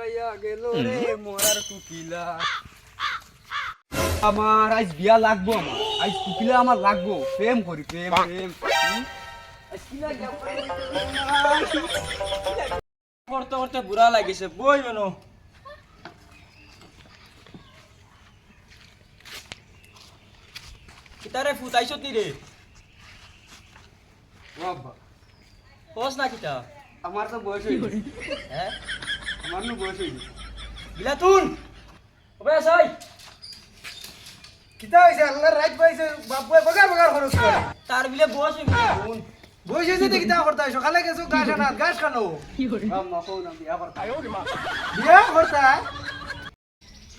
ফুরাইয়া গেল রে মোরার কুকিলা। আমার আজ বিয়া লাগবো, আমার আজ কুকিলা আমার লাগবো। প্রেম করি, প্রেম প্রেম করতে করতে বুড়া লাগিছে। বই মেনো কিতারে ফুটাইছত নি রে? বাবা কস না কিতা? আমার তো বয়স হয়ে গেছে। হ্যাঁ আমার নো বয়স হয়ে গেছে। বিলাতুন ওবে আসাই কিতা হইছে? আল্লাহর রাত পাইছে, বাপুয়ে বগার বগার খরচ করে। তার বিলে বস হইছে। বইছে যদি কিতা করতা? সকালে গেছো গাছ আনাত, গাছ খানো। আম্মা কও না বিয়া করতা। বিয়া করতা?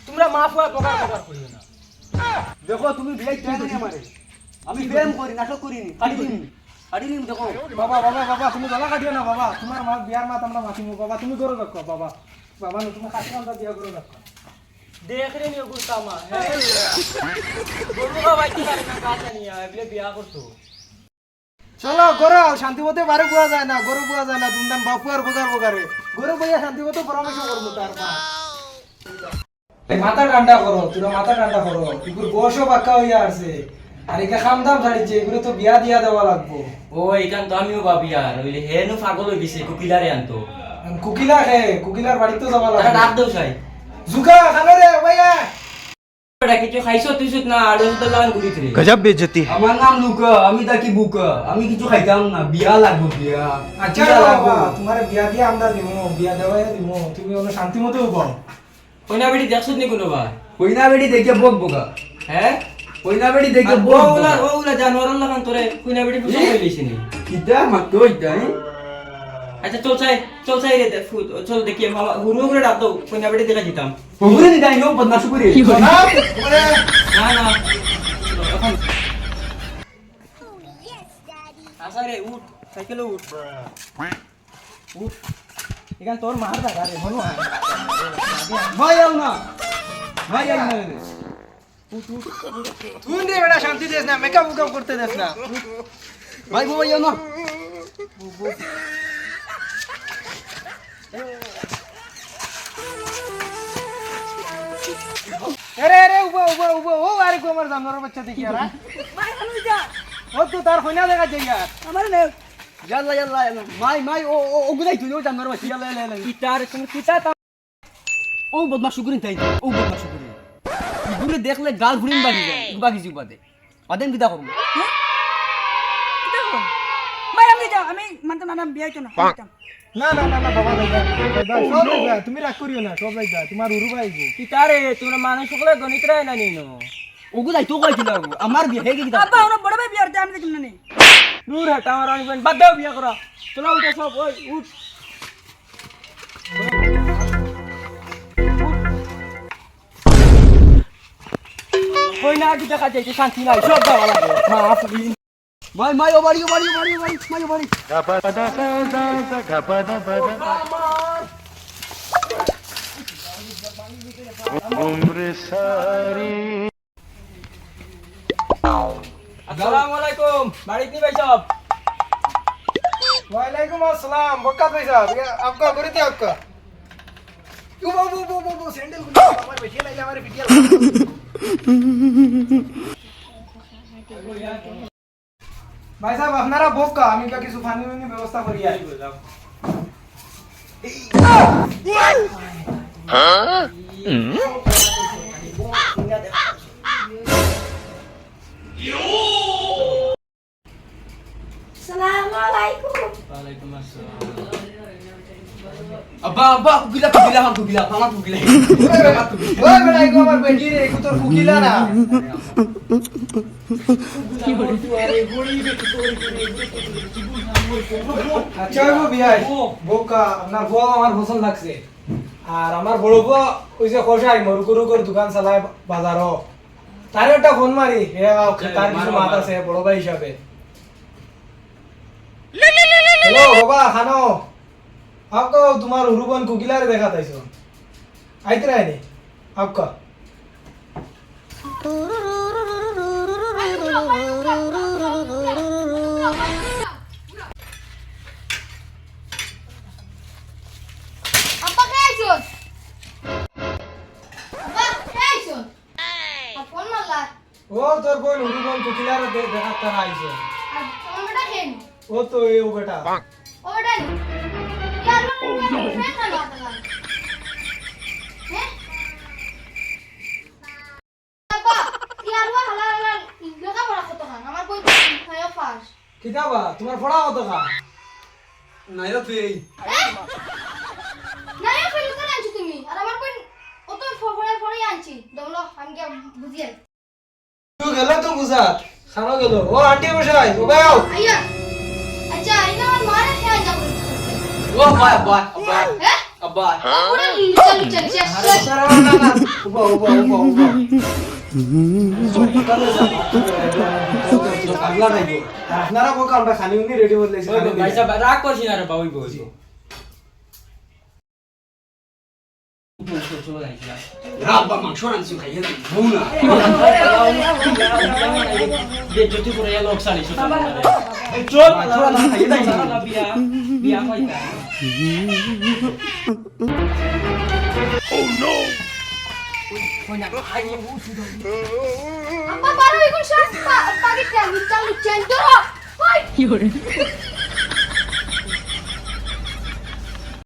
তোমরা মাফ হওয়া বগার বগার করিও না। দেখো তুমি বিয়া কি করি আমারে? আমি প্রেম করি, নাটক করিনি। কাটি দিন, কাটি দিন। দেখো বাবা বাবা বাবা তুমি গলা কাটিও না বাবা। তোমার মা বিয়ার মাত আমরা মাতিমু বাবা। তুমি করো রাখো বাবা। বাবা নো তুমি কাছে কান্দা বিয়া করো রাখো। দেখ রে নিও গুস্তামা। হ্যাঁ বড়ুয়া বাইতে পারে না কাছে নিয়া এগুলো বিয়া করতো। চলো করো, শান্তিমতে বারে বুয়া যায় না, গরু বুয়া যায় না। দুমদান বাপু আর বগার বগারে গরু বইয়া শান্তিমতে পরামর্শ করবো তার মা। মাথা ঠান্ডা করো, তোরা মাথা ঠান্ডা করো। এগুলো বয়সও বাক্কা হইয়া আছে। আর একে খাম দাম ছাড়িছে, এগুলো তো বিয়া দিয়া দেওয়া লাগবো। ও এইখান তো আমিও ভাবি আর ওইলে হেনু পাগল হয়ে গেছে কুকিলারে আনতো। কুকিলা খে, কুকিলার বাড়িতে তো যাওয়া তারা লাগবে। ডাক দেও চাই জুকা খানো রে ভাইয়া। এটা কিছু খাইছো তুইছো না আড়ে তো লাগান গুলিত রে। गजब बेइज्जती है। আমার নাম লুকা, আমি তাকি বুকা। আমি কিছু খাইতাম না, বিয়া লাগবো বিয়া। আচ্ছা বাবা, তোমার বিয়া দিয়া আমরা দিমু, বিয়া দেওয়াই দিমু। তুমি ওনো শান্তি মতে উপাও। কইনা বেটি দেখছ নি কোনো ভাই? কইনা বেড়ি দেখে বক বোকা। হ্যাঁ কইনা বেড়ি দেখে আর বক ওগুলা বোকা। ওগুলা জানোয়ার লাগান তোরে কইনা বেটি বুঝা হইলিস নি। কিটা মাতো ইতাই। আচ্ছা চল চাই রে দেখ চল দেখি মামা হুরু করে ডাক দাও কইনা বেটি দেখা দিতাম। হগুরে নি দাই নো বদমাশ করে। না, ওরে না না এখন আসা রে উঠ সাইকেলে উঠ উঠ এখান তোর মার দাগা রে হনু ভাই আও না। ভাই আই না। তুই রে বেটা শান্তি দেস না, মেকআপ উকআপ করতে দেস না। ভাই ভাই আও না। আরে আরে উবা উবা উবা ও আরে কো আমার জানোয়ার বাচ্চা দেখি আর ভাই আমি যা ও তো তার কইনা দেখা যাই আর আমার নে ইয়াল্লা ইয়াল্লা ইয়াল্লা। মাই মাই ও ও গুলাই তুই ও জানার বাসি। ইয়াল্লা ইয়াল্লা ইয়াল্লা। কিতার তুমি কিতা ও বদমাশ করে তাই। ও বদমাশ করে। ইগুরে দেখলে গাল ঘুরিন বাকি যায়। ইগবা কিছু বাদে। বাদেন কিটা করব? কিটা হল ভাই আমি যা আমি মানতে না বিয়ে হইতো না হইতাম। না না না না বাবা ভাইবা সব ভাইবা তুমি রাগ করিও না, সব ভাইবা তোমার উরু ভাইবো। কিতারে তোমরা মানুষ সকলে গণিত রায় না নিনো ওগুলাই তো কইছিল আমার বিয়ে হয়ে গেছে। আব্বা ওনা বড় ভাই বিয়ে হইতে আমি দেখিনা নি। দূর হাট আমার অনেক বাদ দাও বিয়া করা চলো উঠে সব ওই উঠ কই না কি দেখা যাইছে শান্তি নাই সব দেওয়া লাগে মাফ দিন মাই মাই ও বাড়ি ও বাড়ি ও বাড়ি ও বাড়ি মাই ও বাড়ি। আসসালামু আলাইকুম বাড়িতে নি ভাই সব ওয়ালাইকুম আসসালাম বক্কা ভাইসা आपका गुरुती आपका क्यों बाबू वो वो सैंडल को हमारे बैठिए लाइले हमारे बिटिया भाई साहब আপনারা বক্কা আমি কা কিছু পানি পানি ব্যবস্থা করি আই আসসালামু আলাইকুম। ওয়ালাইকুম আসসালাম আব্বা আব্বা কুকিলা কুকিলা আমার কুকিলা আমার কুকিলা। ওই বেটা ইগো আমার বেটি রে ইগো তোর ফুকিলা না আচ্ছা গো বিয়াই বক্কা আপনার বউ আমার পছন্দ লাগছে। আর আমার বড় বউ ওই যে কষাই মরুকুরুকুর দোকান চালায় বাজারও, তার একটা ফোন মারি হে তার কিছু মাত আছে বড় ভাই হিসাবে। হ্যালো বাবা খানো आपको तुम्हार उरुबन कुकिला रे देखा था इसो आइते रहे नहीं आपका আব্বা কে আইছস? তোর বোন হুরুবন কুকিলার দেখা তারা আইছে আর তোমার বেটা হেন ও তো এই ও বেটা ও বেটা ইয়ার ফ্রেন্ড না কথা হ্যাঁ বাবা ইয়ার ওয়া হালা হালা লেখা পড়া কত খান আমার বই খায় ফাস কিতাবা তোমার পড়া কত কা নাইও ফেই না এ ফেল করে আনছি তুমি আর আমার বই অত ফড়াই আনছি দমলো আমি কি বুঝিয়ে তুই গেল তো বুঝাত খানো গেল ও আন্টি বসাই ও গাও আইয়া আচ্ছা আইনা আমার মারে খেয়ে যাব ও আব্বা আব্বা আব্বা হ্যাঁ আব্বা পুরো লুচা লুচা শেষ আরে সারা না না উবা উবা উবা উবা পাগলা নাই গো আর আপনারা কোকা আমরা খানি উনি রেডি বললেছি ওই ভাই সাহেব রাগ করছি না রে বাবুই বই রাব্বা মাংস রানছি খাইয়ে না বউ না বেজ্জতি করে লোক সালি চল মাংস রান খাইয়ে দাই বিয়া বিয়া কইতা আব্বা বারো এখন শাস পাকিস্তান লুচা লুচা ধরো ওই